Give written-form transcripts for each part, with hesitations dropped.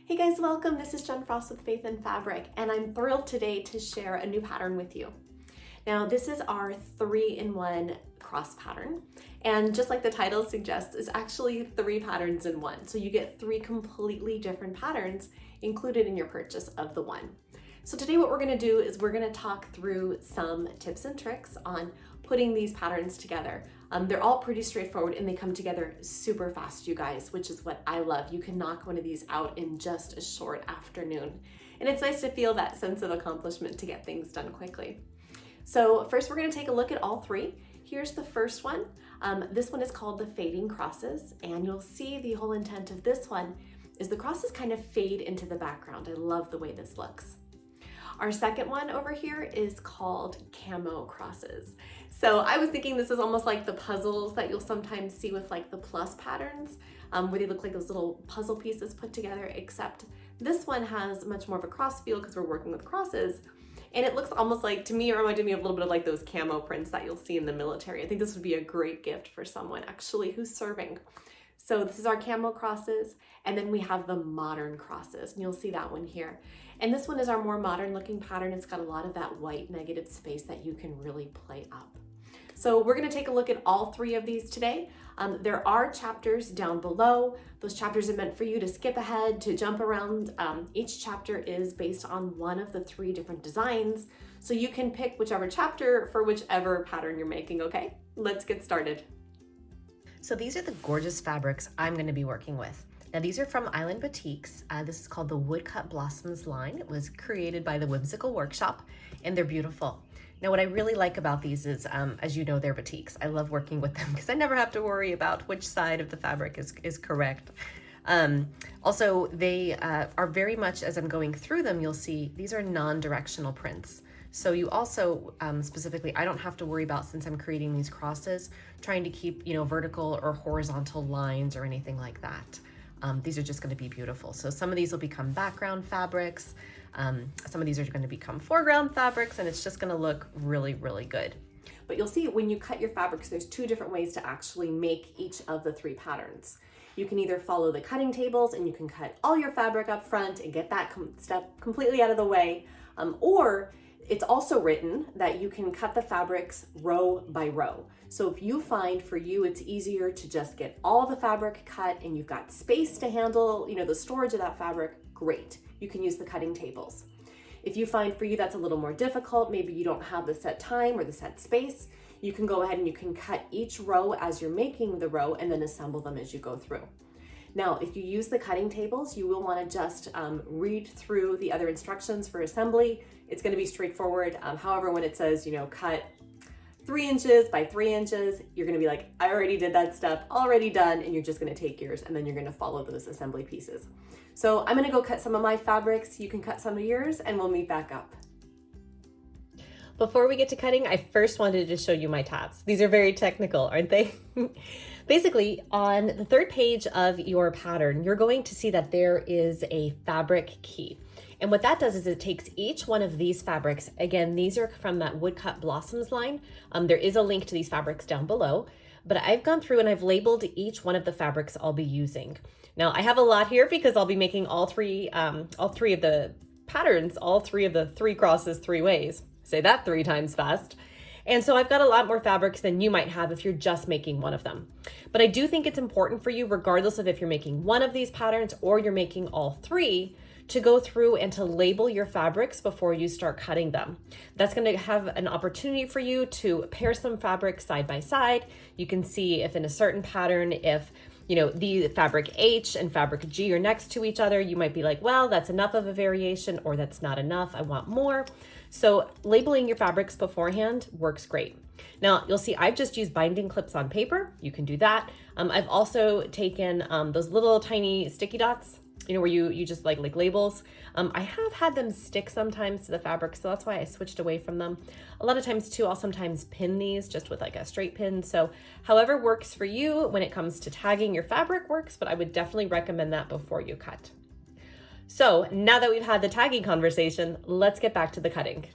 Hey guys, welcome. This is Jen Frost with Faith in Fabric, and I'm thrilled today to share a new pattern with you. Now, this is our 3-in-1 cross pattern, and just like the title suggests, it's actually 3 patterns in one. So you get 3 completely different patterns included in your purchase of the one. So today what we're going to do is we're going to talk through some tips and tricks on putting these patterns together. They're all pretty straightforward and they come together super fast, you guys, which is what I love. You can knock one of these out in just a short afternoon. And it's nice to feel that sense of accomplishment to get things done quickly. So first we're going to take a look at all 3. Here's the first one. This one is called the fading crosses, and you'll see the whole intent of this one is the crosses kind of fade into the background. I love the way this looks. Our second one over here is called Camo Crosses. So I was thinking this is almost like the puzzles that you'll sometimes see with like the plus patterns, where they look like those little puzzle pieces put together, except this one has much more of a cross feel because we're working with crosses. And it looks almost like, to me, it reminded me of a little bit of like those camo prints that you'll see in the military. I think this would be a great gift for someone actually who's serving. So this is our Camo Crosses, and then we have the modern crosses, and you'll see that one here. And this one is our more modern looking pattern. It's got a lot of that white negative space that you can really play up. So we're gonna take a look at all 3 of these today. There are chapters down below. Those chapters are meant for you to skip ahead, to jump around. Each chapter is based on one of the 3 different designs. So you can pick whichever chapter for whichever pattern you're making, okay? Let's get started. So these are the gorgeous fabrics I'm going to be working with. Now these are from Island Boutiques. This is called the Woodcut Blossoms line. It was created by the Whimsical Workshop, and they're beautiful. Now what I really like about these is, as you know, they're boutiques. I love working with them because I never have to worry about which side of the fabric is correct. Also, they are very much, as I'm going through them, you'll see these are non-directional prints. So you also, specifically, I don't have to worry about, since I'm creating these crosses, trying to keep, vertical or horizontal lines or anything like that. These are just going to be beautiful. So some of these will become background fabrics. Some of these are going to become foreground fabrics, and it's just going to look really, really good. But you'll see when you cut your fabrics, there's 2 different ways to actually make each of the 3 patterns. You can either follow the cutting tables and you can cut all your fabric up front and get that step completely out of the way, or it's also written that you can cut the fabrics row by row. So if you find for you it's easier to just get all the fabric cut and you've got space to handle, the storage of that fabric, great. You can use the cutting tables. If you find for you that's a little more difficult, maybe you don't have the set time or the set space, you can go ahead and you can cut each row as you're making the row and then assemble them as you go through. Now, if you use the cutting tables, you will want to just read through the other instructions for assembly. It's going to be straightforward. However, when it says, cut 3 inches by 3 inches, you're going to be like, I already did that step, already done, and you're just going to take yours and then you're going to follow those assembly pieces. So I'm going to go cut some of my fabrics. You can cut some of yours and we'll meet back up. Before we get to cutting, I first wanted to show you my tabs. These are very technical, aren't they? Basically, on the 3rd page of your pattern, you're going to see that there is a fabric key. And what that does is it takes each one of these fabrics. Again, these are from that Woodcut Blossoms line. There is a link to these fabrics down below, but I've gone through and I've labeled each one of the fabrics I'll be using. Now, I have a lot here because I'll be making all 3 of the patterns, all 3 of the 3 crosses 3 ways. Say that 3 times fast. And so I've got a lot more fabrics than you might have if you're just making one of them. But I do think it's important for you, regardless of if you're making one of these patterns or you're making all 3, to go through and to label your fabrics before you start cutting them. That's going to have an opportunity for you to pair some fabrics side by side. You can see if in a certain pattern, if the fabric H and fabric G are next to each other, you might be like, well, that's enough of a variation, or that's not enough, I want more. So labeling your fabrics beforehand works great. Now you'll see I've just used binding clips on paper. You can do that. I've also taken those little tiny sticky dots, where you just like labels. I have had them stick sometimes to the fabric, so that's why I switched away from them. A lot of times too, I'll sometimes pin these just with like a straight pin. So however works for you when it comes to tagging your fabric works, but I would definitely recommend that before you cut. So now that we've had the tagging conversation, let's get back to the cutting.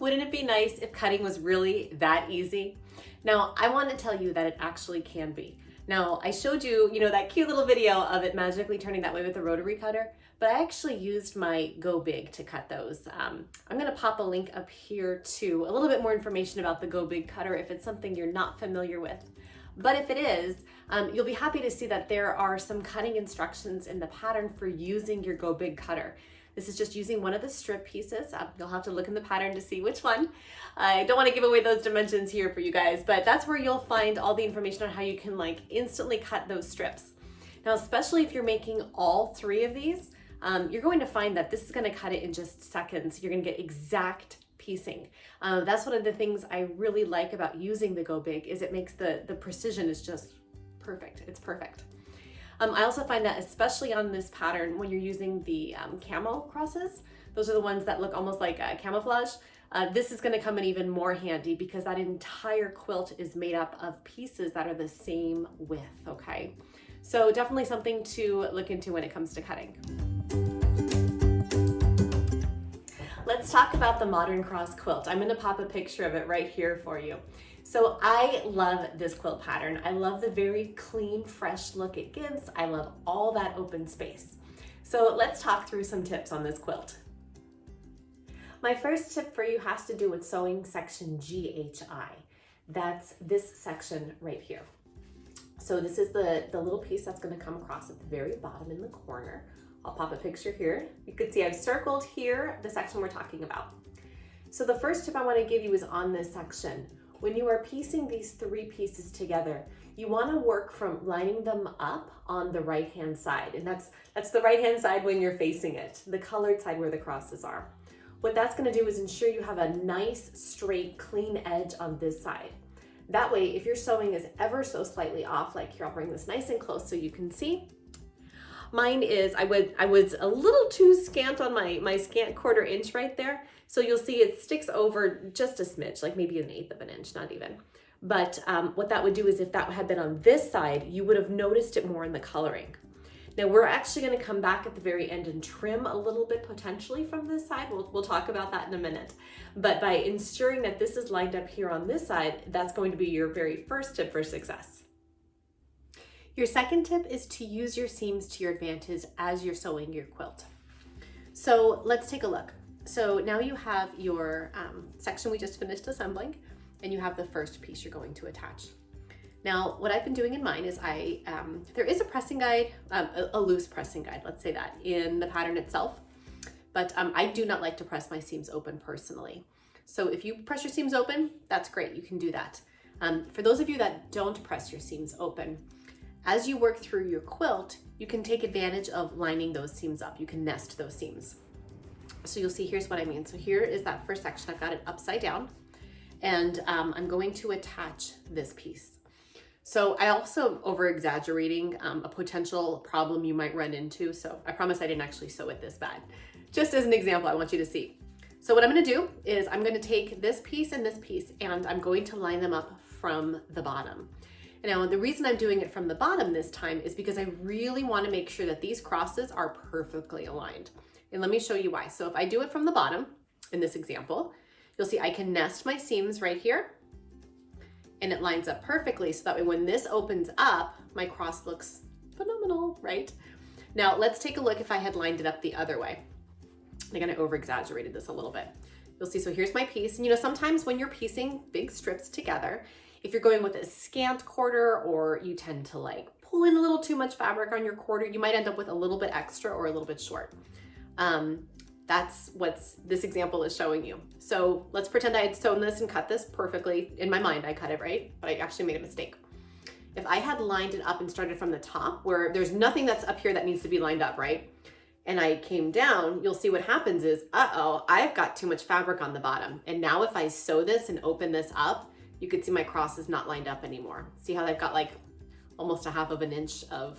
Wouldn't it be nice if cutting was really that easy? Now, I want to tell you that it actually can be. Now, I showed you, that cute little video of it magically turning that way with the rotary cutter, but I actually used my Go Big to cut those. I'm going to pop a link up here to a little bit more information about the Go Big cutter if it's something you're not familiar with. But if it is, you'll be happy to see that there are some cutting instructions in the pattern for using your Go Big cutter. This is just using one of the strip pieces. You'll have to look in the pattern to see which one. I don't want to give away those dimensions here for you guys, but that's where you'll find all the information on how you can instantly cut those strips. Now, especially if you're making all 3 of these, you're going to find that this is going to cut it in just seconds. You're going to get exact piecing. That's one of the things I really like about using the Go Big is it makes the precision is just perfect. It's perfect. I also find that especially on this pattern when you're using the Camo Crosses, those are the ones that look almost like camouflage. This is going to come in even more handy because that entire quilt is made up of pieces that are the same width, okay? So definitely something to look into when it comes to cutting. Let's talk about the Modern Cross quilt. I'm going to pop a picture of it right here for you. So I love this quilt pattern. I love the very clean, fresh look it gives. I love all that open space. So let's talk through some tips on this quilt. My first tip for you has to do with sewing section GHI. That's this section right here. So this is the little piece that's going to come across at the very bottom in the corner. I'll pop a picture here. You can see I've circled here the section we're talking about. So the first tip I want to give you is on this section. When you are piecing these 3 pieces together, you want to work from lining them up on the right-hand side. And that's the right-hand side when you're facing it, the colored side where the crosses are. What that's going to do is ensure you have a nice, straight, clean edge on this side. That way, if your sewing is ever so slightly off, like here, I'll bring this nice and close so you can see. Mine is, I was a little too scant on my scant 1/4 inch right there. So you'll see it sticks over just a smidge, like maybe 1/8 of an inch, not even. But what that would do is if that had been on this side, you would have noticed it more in the coloring. Now we're actually going to come back at the very end and trim a little bit potentially from this side. We'll talk about that in a minute. But by ensuring that this is lined up here on this side, that's going to be your very first tip for success. Your second tip is to use your seams to your advantage as you're sewing your quilt. So let's take a look. So now you have your section we just finished assembling, and you have the first piece you're going to attach. Now, what I've been doing in mine is there is a pressing guide, a loose pressing guide, let's say that, in the pattern itself, but I do not like to press my seams open personally. So if you press your seams open, that's great, you can do that. For those of you that don't press your seams open, as you work through your quilt, you can take advantage of lining those seams up. You can nest those seams. So you'll see, here's what I mean. So here is that first section. I've got it upside down, and I'm going to attach this piece. So I also over-exaggerating a potential problem you might run into. So I promise I didn't actually sew it this bad. Just as an example, I want you to see. So what I'm going to do is I'm going to take this piece and this piece, and I'm going to line them up from the bottom. Now, the reason I'm doing it from the bottom this time is because I really want to make sure that these crosses are perfectly aligned. And let me show you why. So if I do it from the bottom, in this example, you'll see I can nest my seams right here, and it lines up perfectly. So that way when this opens up, my cross looks phenomenal, right? Now, let's take a look if I had lined it up the other way. I kind of over-exaggerated this a little bit. You'll see, so here's my piece. And sometimes when you're piecing big strips together, if you're going with a scant 1/4 or you tend to pull in a little too much fabric on your 1/4, you might end up with a little bit extra or a little bit short. That's what this example is showing you. So let's pretend I had sewn this and cut this perfectly. In my mind, I cut it right, but I actually made a mistake. If I had lined it up and started from the top where there's nothing that's up here that needs to be lined up, right? And I came down, you'll see what happens is, I've got too much fabric on the bottom. And now if I sew this and open this up, you could see my cross is not lined up anymore. See how I've got almost 1/2 of an inch of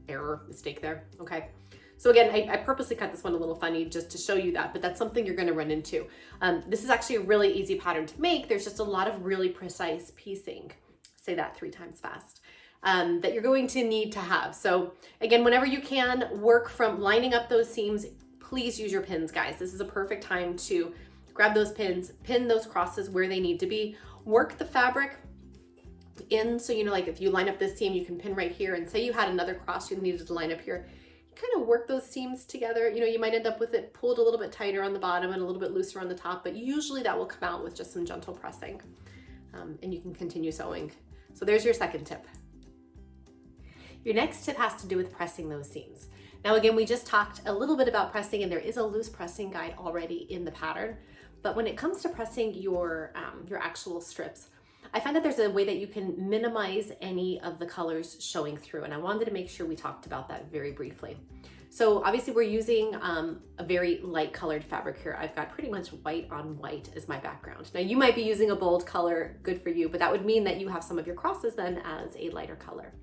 error mistake there, okay? So again, I purposely cut this one a little funny just to show you that, but that's something you're gonna run into. This is actually a really easy pattern to make. There's just a lot of really precise piecing, say that 3 times fast, that you're going to need to have. So again, whenever you can, work from lining up those seams. Please use your pins, guys. This is a perfect time to grab those pins, pin those crosses where they need to be, work the fabric in. So, you know, like if you line up this seam, you can pin right here, and say you had another cross you needed to line up here, you kind of work those seams together. You know, you might end up with it pulled a little bit tighter on the bottom and a little bit looser on the top, but usually that will come out with just some gentle pressing, and you can continue sewing. So there's your second tip. Your next tip has to do with pressing those seams. Now again, we just talked a little bit about pressing, and there is a loose pressing guide already in the pattern, but when it comes to pressing your actual strips, I find that there's a way that you can minimize any of the colors showing through, and I wanted to make sure we talked about that very briefly. So obviously we're using a very light colored fabric here. I've got pretty much white on white as my background. Now you might be using a bold color, good for you, but that would mean that you have some of your crosses then as a lighter color.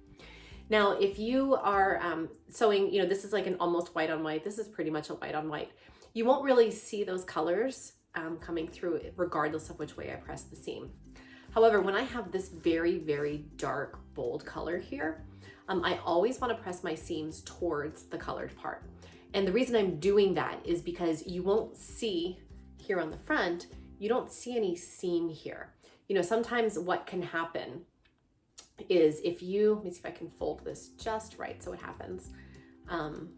Now, if you are sewing, you know, this is like an almost white on white, this is pretty much a white on white, you won't really see those colors coming through regardless of which way I press the seam. However, when I have this very, very dark, bold color here, I always want to press my seams towards the colored part. And the reason I'm doing that is because you won't see here on the front, you don't see any seam here. You know, sometimes what can happen is if you, let me see if I can fold this just right so it happens. You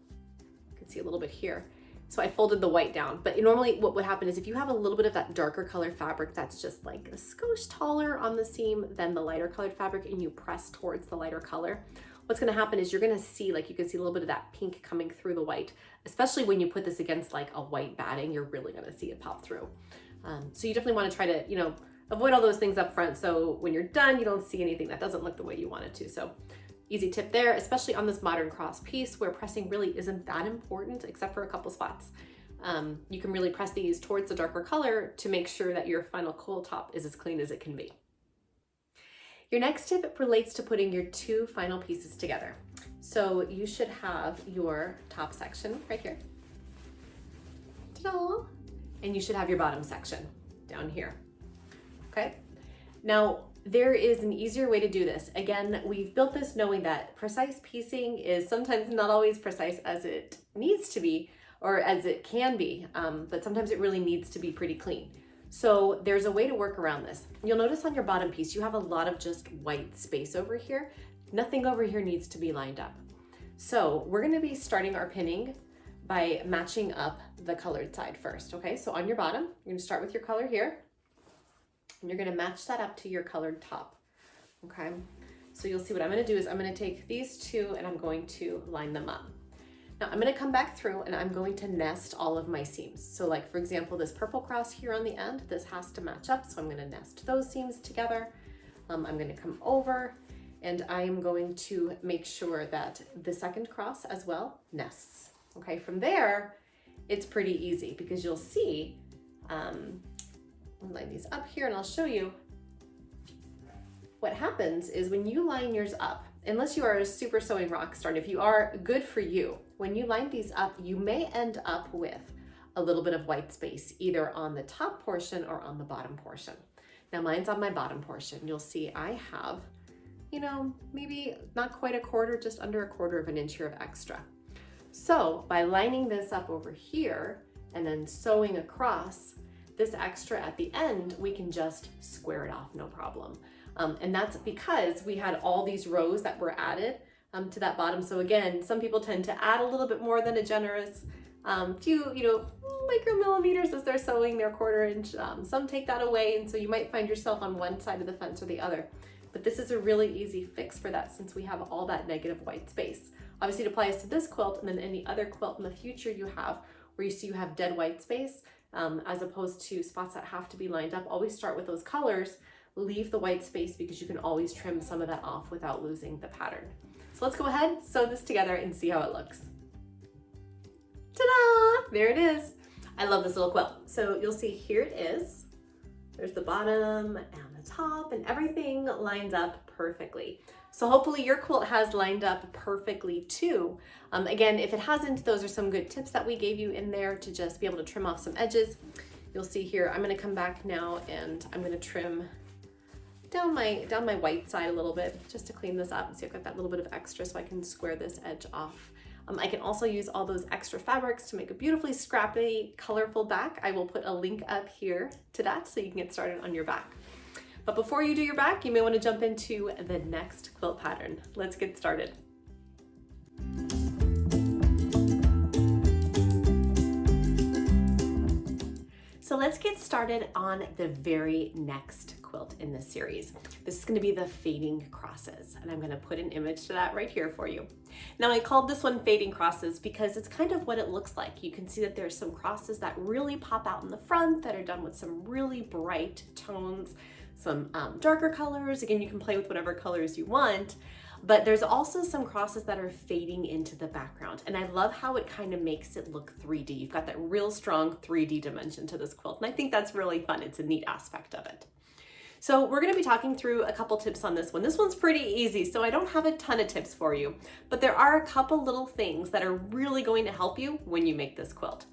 can see a little bit here. So I folded the white down, but normally what would happen is if you have a little bit of that darker color fabric that's just like a skosh taller on the seam than the lighter colored fabric, and you press towards the lighter color, what's gonna happen is you're gonna see, like you can see a little bit of that pink coming through the white, especially when you put this against like a white batting, you're really gonna see it pop through. So you definitely wanna try to, you know, avoid all those things up front, so when you're done, you don't see anything that doesn't look the way you want it to. So easy tip there, especially on this modern cross piece where pressing really isn't that important except for a couple spots. You can really press these towards the darker color to make sure that your final quilt top is as clean as it can be. Your next tip relates to putting your two final pieces together. So you should have your top section right here. Ta-da! And you should have your bottom section down here. Okay? Now, there is an easier way to do this. Again, we've built this knowing that precise piecing is sometimes not always precise as it needs to be or as it can be, but sometimes it really needs to be pretty clean. So there's a way to work around this. You'll notice on your bottom piece, you have a lot of just white space over here. Nothing over here needs to be lined up. So we're gonna be starting our pinning by matching up the colored side first, okay? So on your bottom, you're gonna start with your color here, and you're gonna match that up to your colored top, okay? So you'll see what I'm gonna do is I'm gonna take these two and I'm going to line them up. Now I'm gonna come back through and I'm going to nest all of my seams. So like for example, this purple cross here on the end, this has to match up. So I'm gonna nest those seams together. I'm gonna come over and I'm going to make sure that the second cross as well nests. Okay, from there, it's pretty easy because you'll see, I'll line these up here and I'll show you what happens is when you line yours up, unless you are a super sewing rock star, and if you are, good for you. When you line these up, you may end up with a little bit of white space, either on the top portion or on the bottom portion. Now mine's on my bottom portion. You'll see I have, you know, maybe not quite a quarter, just under a quarter of an inch here of extra. So by lining this up over here and then sewing across, this extra at the end, we can just square it off, no problem. And that's because we had all these rows that were added to that bottom. So again, some people tend to add a little bit more than a generous few, you know, micromillimeters as they're sewing their quarter inch. Some take that away, and so you might find yourself on one side of the fence or the other. But this is a really easy fix for that since we have all that negative white space. Obviously it applies to this quilt and then any other quilt in the future you have where you see you have dead white space as opposed to spots that have to be lined up. Always start with those colors, leave the white space because you can always trim some of that off without losing the pattern. So let's go ahead, sew this together and see how it looks. Ta-da! There it is. I love this little quilt. So you'll see here it is. There's the bottom and the top and everything lines up perfectly. So hopefully your quilt has lined up perfectly too. Again, if it hasn't, those are some good tips that we gave you in there to just be able to trim off some edges. You'll see here, I'm gonna come back now and I'm gonna trim down my white side a little bit just to clean this up. See, I've got that little bit of extra so I can square this edge off. I can also use all those extra fabrics to make a beautifully scrappy, colorful back. I will put a link up here to that so you can get started on your back. But before you do your back, you may want to jump into the next quilt pattern. Let's get started. So let's get started on the very next quilt in this series. This is going to be the Fading Crosses, and I'm going to put an image to that right here for you. Now, I called this one Fading Crosses because it's kind of what it looks like. You can see that there's some crosses that really pop out in the front that are done with some really bright tones, some darker colors. Again, you can play with whatever colors you want. But there's also some crosses that are fading into the background. And I love how it kind of makes it look 3D. You've got that real strong 3D dimension to this quilt. And I think that's really fun. It's a neat aspect of it. So we're going to be talking through a couple tips on this one. This one's pretty easy, so I don't have a ton of tips for you. But there are a couple little things that are really going to help you when you make this quilt.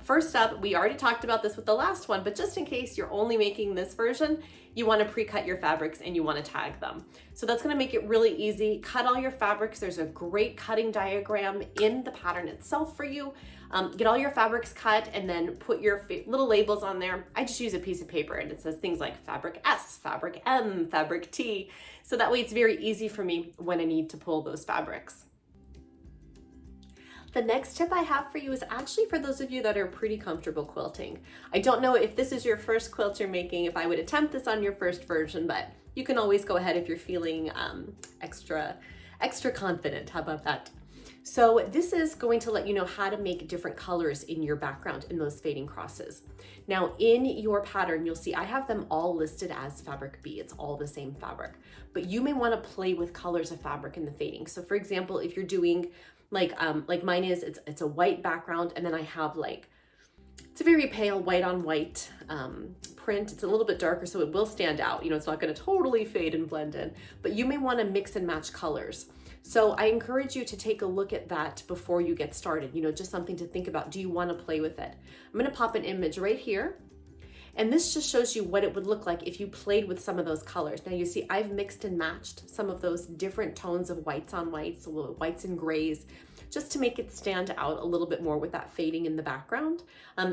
First up, we already talked about this with the last one, but just in case you're only making this version, you want to pre-cut your fabrics and you want to tag them. So that's going to make it really easy. Cut all your fabrics. There's a great cutting diagram in the pattern itself for you. Get all your fabrics cut and then put your little labels on there. I just use a piece of paper and it says things like fabric S, fabric M, fabric T. So that way it's very easy for me when I need to pull those fabrics. The next tip I have for you is actually for those of you that are pretty comfortable quilting. I don't know if this is your first quilt you're making, if I would attempt this on your first version, but you can always go ahead if you're feeling extra confident. How about that? So this is going to let you know how to make different colors in your background in those fading crosses. Now in your pattern, you'll see I have them all listed as fabric B. It's all the same fabric, but you may want to play with colors of fabric in the fading. So for example, if you're doing like mine is, it's a white background, and then I have it's a very pale white on white print. It's a little bit darker, so it will stand out. You know, it's not going to totally fade and blend in, but you may want to mix and match colors. So I encourage you to take a look at that before you get started. You know, just something to think about. Do you want to play with it? I'm going to pop an image right here. And this just shows you what it would look like if you played with some of those colors. Now you see I've mixed and matched some of those different tones of whites on whites, a little whites and grays, just to make it stand out a little bit more with that fading in the background.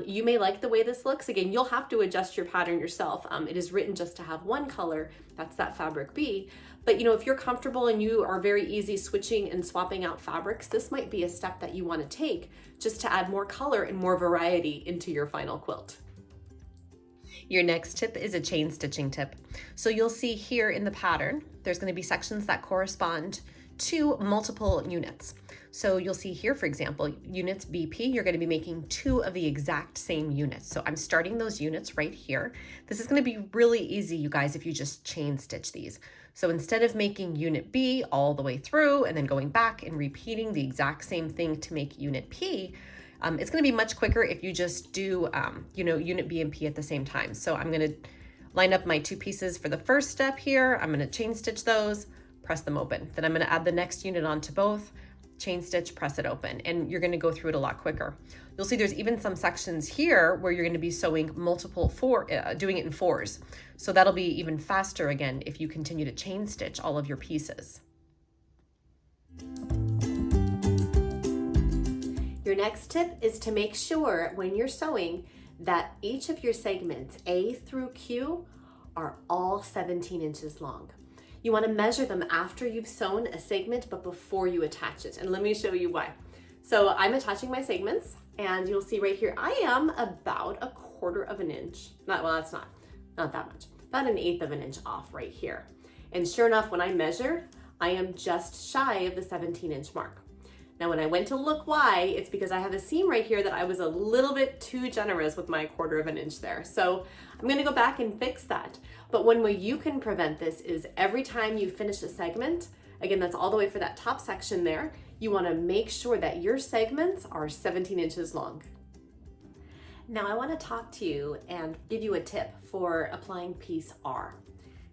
You may like the way this looks. Again, you'll have to adjust your pattern yourself. It is written just to have one color, that's that fabric B. But you know, if you're comfortable and you are very easy switching and swapping out fabrics, this might be a step that you want to take just to add more color and more variety into your final quilt. Your next tip is a chain stitching tip. So you'll see here in the pattern, there's going to be sections that correspond to multiple units. So you'll see here, for example, units BP, you're going to be making 2 of the exact same units. So I'm starting those units right here. This is going to be really easy, you guys, if you just chain stitch these. So instead of making unit B all the way through and then going back and repeating the exact same thing to make unit P, it's going to be much quicker if you just do, you know, unit B and P at the same time. So I'm going to line up my 2 pieces for the first step here. I'm going to chain stitch those, press them open. Then I'm going to add the next unit onto both, chain stitch, press it open, and you're going to go through it a lot quicker. You'll see there's even some sections here where you're going to be sewing doing it in 4s. So that'll be even faster again if you continue to chain stitch all of your pieces. Your next tip is to make sure when you're sewing that each of your segments, A through Q, are all 17 inches long. You want to measure them after you've sewn a segment, but before you attach it. And let me show you why. So I'm attaching my segments, and you'll see right here, I am about 1/4 of an inch. Well, that's not that much. About 1/8 of an inch off right here. And sure enough, when I measure, I am just shy of the 17-inch mark. Now, when I went to look why, it's because I have a seam right here that I was a little bit too generous with my 1/4 of an inch there. So I'm gonna go back and fix that. But one way you can prevent this is every time you finish a segment, again, that's all the way for that top section there, you wanna make sure that your segments are 17 inches long. Now I wanna talk to you and give you a tip for applying piece R.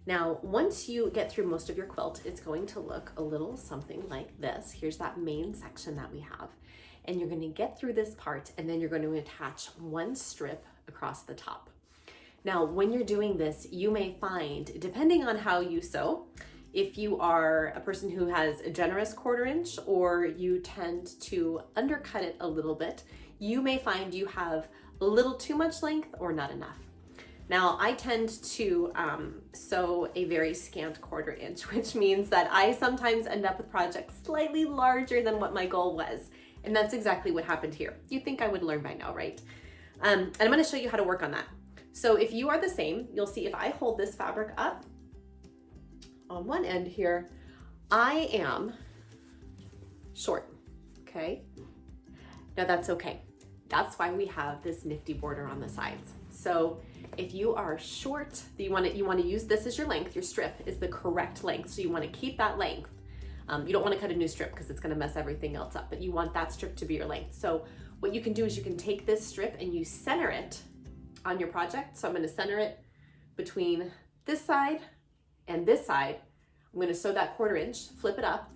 Now, once you get through most of your quilt, it's going to look a little something like this. Here's that main section that we have. And you're gonna get through this part, and then you're going to attach one strip across the top. Now, when you're doing this, you may find, depending on how you sew, If you are a person who has a generous 1/4 inch or you tend to undercut it a little bit, you may find you have a little too much length or not enough. Now, I tend to sew a very scant 1/4 inch, which means that I sometimes end up with projects slightly larger than what my goal was. And that's exactly what happened here. You'd think I would learn by now, right? And I'm gonna show you how to work on that. So if you are the same, you'll see if I hold this fabric up on one end here, I am short, okay? Now that's okay. That's why we have this nifty border on the sides. So if you are short, you want to use this as your length. Your strip is the correct length, so you want to keep that length. You don't want to cut a new strip because it's going to mess everything else up, but you want that strip to be your length. So what you can do is you can take this strip and you center it on your project. So I'm going to center it between this side and this side. I'm going to sew that 1/4 inch, flip it up,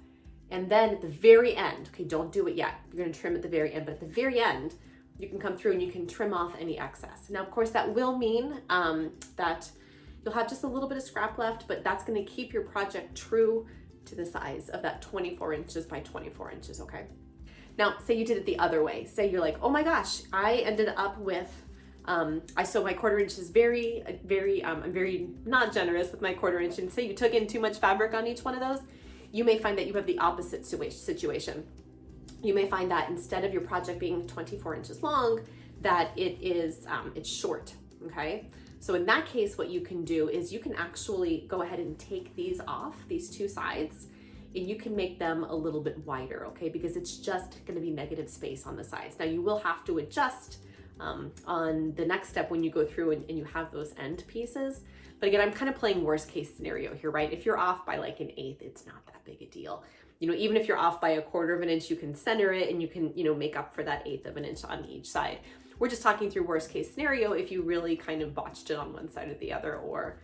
and then at the very end, okay, don't do it yet. You're going to trim at the very end, but at the very end, you can come through and you can trim off any excess. Now, of course, that will mean that you'll have just a little bit of scrap left, but that's going to keep your project true to the size of that 24 inches by 24 inches, okay? Now, say you did it the other way. Say you're like, oh my gosh, I ended up with, I sew my 1/4 inches I'm very not generous with my 1/4 inch, and say you took in too much fabric on each one of those, you may find that you have the opposite situation. You may find that instead of your project being 24 inches long, that it's short, okay? So in that case, what you can do is you can actually go ahead and take these off, these two sides, and you can make them a little bit wider, okay? Because it's just gonna be negative space on the sides. Now you will have to adjust on the next step when you go through and you have those end pieces. But again, I'm kind of playing worst case scenario here, right? If you're off by like 1/8, it's not that big a deal. You know, even if you're off by 1/4 inch, you can center it and you can, you know, make up for that 1/8 inch on each side. We're just talking through worst case scenario if you really kind of botched it on one side or the other, or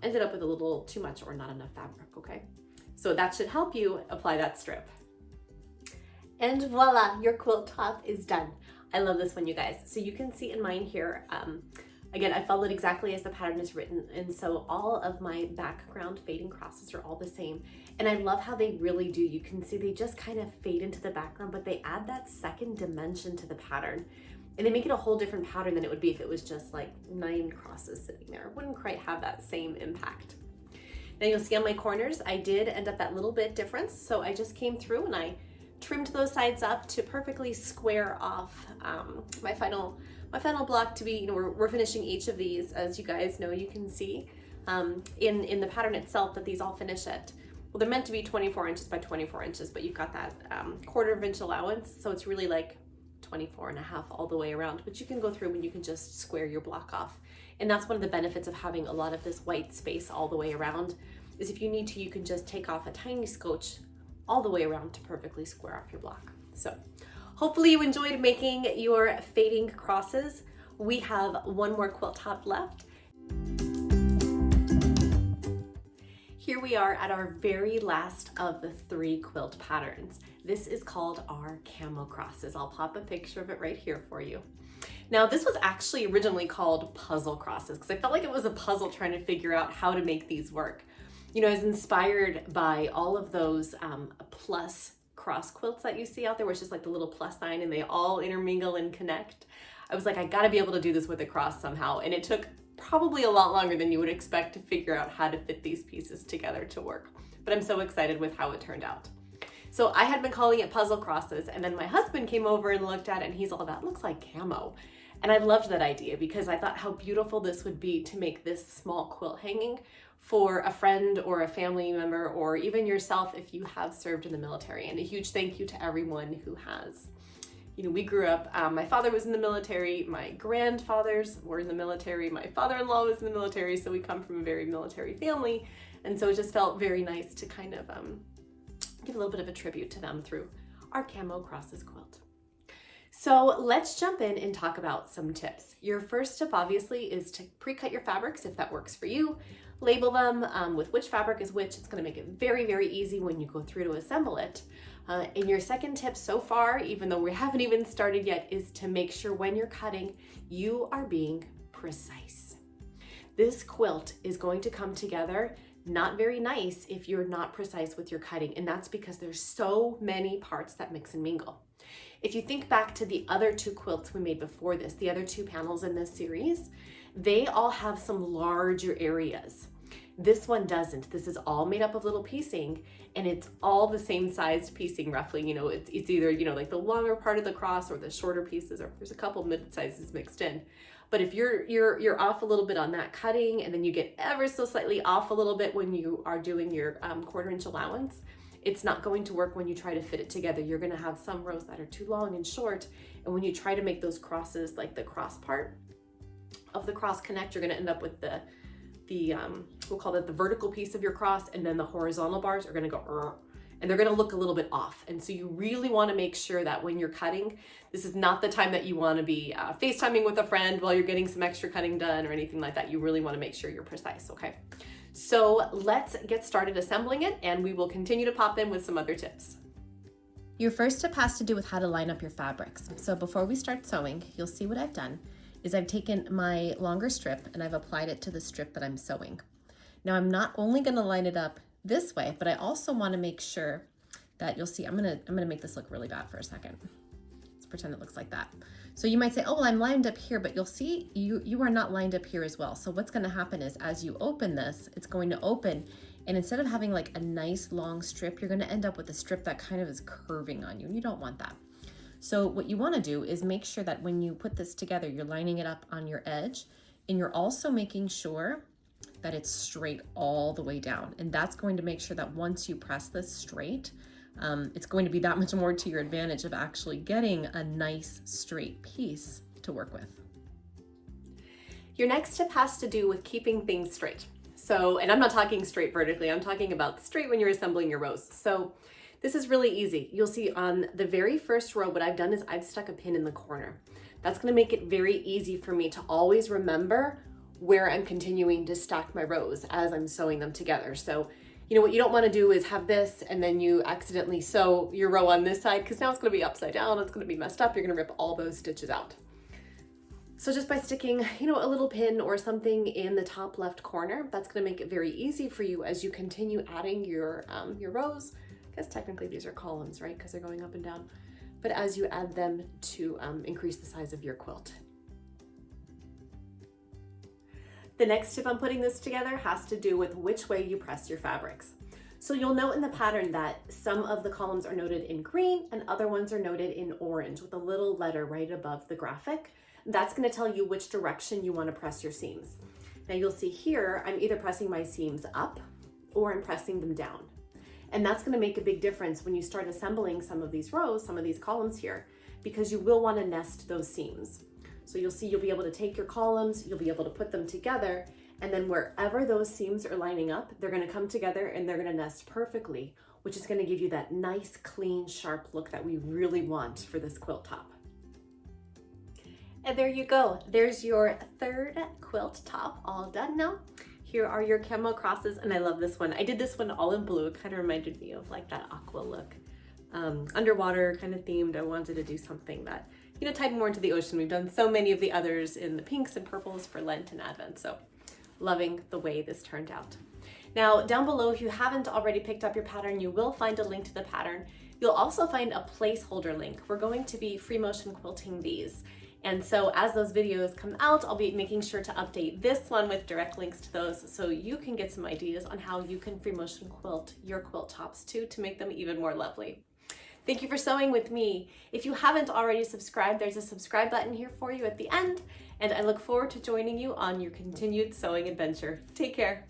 ended up with a little too much or not enough fabric, okay? So that should help you apply that strip. And voila, your quilt top is done. I love this one, you guys. So you can see in mine here, again, I followed exactly as the pattern is written, and so all of my background fading crosses are all the same. And I love how they really do. You can see they just kind of fade into the background, but they add that second dimension to the pattern. And they make it a whole different pattern than it would be if it was just like 9 crosses sitting there. It wouldn't quite have that same impact. Now you'll see on my corners, I did end up that little bit difference. So I just came through and I trimmed those sides up to perfectly square off my final block to be, you know, we're finishing each of these, as you guys know, you can see in the pattern itself that these all finish at, well, they're meant to be 24 inches by 24 inches, but you've got that 1/4 inch allowance. So it's really like 24.5 all the way around, but you can go through and you can just square your block off. And that's one of the benefits of having a lot of this white space all the way around, is if you need to, you can just take off a tiny scotch all the way around to perfectly square off your block. So hopefully you enjoyed making your fading crosses. We have one more quilt top left. Here we are at our very last of the 3 quilt patterns. This is called our Camo Crosses. I'll pop a picture of it right here for you. Now, this was actually originally called Puzzle Crosses because I felt like it was a puzzle trying to figure out how to make these work. You know, I was inspired by all of those plus cross quilts that you see out there, where it's just like the little plus sign and they all intermingle and connect. I was like, I gotta be able to do this with a cross somehow. And it took probably a lot longer than you would expect to figure out how to fit these pieces together to work. But I'm so excited with how it turned out. So I had been calling it Puzzle Crosses, and then my husband came over and looked at it and he's all, that looks like camo. And I loved that idea because I thought how beautiful this would be to make this small quilt hanging for a friend or a family member, or even yourself if you have served in the military. And a huge thank you to everyone who has. You know, we grew up, my father was in the military, my grandfathers were in the military, my father-in-law was in the military, so we come from a very military family. And so it just felt very nice to kind of give a little bit of a tribute to them through our Camo Crosses quilt. So let's jump in and talk about some tips. Your first tip obviously is to pre-cut your fabrics if that works for you. Label them with which fabric is which. It's going to make it very, very easy when you go through to assemble it. And your second tip so far, even though we haven't even started yet, is to make sure when you're cutting, you are being precise. This quilt is going to come together not very nice if you're not precise with your cutting, and that's because there's so many parts that mix and mingle. If you think back to the other two quilts we made before this, the other two panels in this series, they all have some larger areas. This one doesn't. This is all made up of little piecing, and it's all the same sized piecing roughly. You know, it's either, you know, like the longer part of the cross or the shorter pieces, or there's a couple mid sizes mixed in. But if you're off a little bit on that cutting, and then you get ever so slightly off a little bit when you are doing your 1/4 inch allowance, it's not going to work when you try to fit it together. You're gonna have some rows that are too long and short, and when you try to make those crosses, like the cross part of the cross connect, you're gonna end up with the we'll call it the vertical piece of your cross, and then the horizontal bars are gonna go, and they're gonna look a little bit off. And so you really wanna make sure that when you're cutting, this is not the time that you wanna be FaceTiming with a friend while you're getting some extra cutting done or anything like that. You really wanna make sure you're precise, okay? So let's get started assembling it, and we will continue to pop in with some other tips. Your first tip has to do with how to line up your fabrics. So before we start sewing, you'll see what I've done is I've taken my longer strip and I've applied it to the strip that I'm sewing. Now I'm not only gonna line it up this way, but I also wanna make sure that you'll see, I'm gonna make this look really bad for a second. Let's pretend it looks like that. So you might say, oh, well, I'm lined up here, but you'll see you are not lined up here as well. So what's gonna happen is as you open this, it's going to open, and instead of having like a nice long strip, you're gonna end up with a strip that kind of is curving on you, and you don't want that. So what you wanna do is make sure that when you put this together, you're lining it up on your edge, and you're also making sure that it's straight all the way down. And that's going to make sure that once you press this straight, it's going to be that much more to your advantage of actually getting a nice straight piece to work with. Your next tip has to do with keeping things straight. So, and I'm not talking straight vertically, I'm talking about straight when you're assembling your rows. So this is really easy. You'll see on the very first row, what I've done is I've stuck a pin in the corner. That's gonna make it very easy for me to always remember where I'm continuing to stack my rows as I'm sewing them together. So, you know, what you don't wanna do is have this and then you accidentally sew your row on this side, because now it's gonna be upside down, it's gonna be messed up, you're gonna rip all those stitches out. So just by sticking, you know, a little pin or something in the top left corner, that's gonna make it very easy for you as you continue adding your rows. I guess technically these are columns, right? Because they're going up and down. But as you add them to increase the size of your quilt. The next tip on putting this together has to do with which way you press your fabrics. So you'll note in the pattern that some of the columns are noted in green and other ones are noted in orange with a little letter right above the graphic. That's going to tell you which direction you want to press your seams. Now you'll see here, I'm either pressing my seams up or I'm pressing them down. And that's going to make a big difference when you start assembling some of these rows, some of these columns here, because you will want to nest those seams. So you'll see you'll be able to take your columns, you'll be able to put them together, and then wherever those seams are lining up, they're going to come together and they're going to nest perfectly, which is going to give you that nice, clean, sharp look that we really want for this quilt top. And there you go. There's your third quilt top all done now. Here are your Camo Crosses, and I love this one. I did this one all in blue. It kind of reminded me of like that aqua look. Underwater kind of themed. I wanted to do something that, you know, tied more into the ocean. We've done so many of the others in the pinks and purples for Lent and Advent, so loving the way this turned out. Now, down below, if you haven't already picked up your pattern, you will find a link to the pattern. You'll also find a placeholder link. We're going to be free motion quilting these. And so as those videos come out, I'll be making sure to update this one with direct links to those so you can get some ideas on how you can free motion quilt your quilt tops too to make them even more lovely. Thank you for sewing with me. If you haven't already subscribed, there's a subscribe button here for you at the end, and I look forward to joining you on your continued sewing adventure. Take care.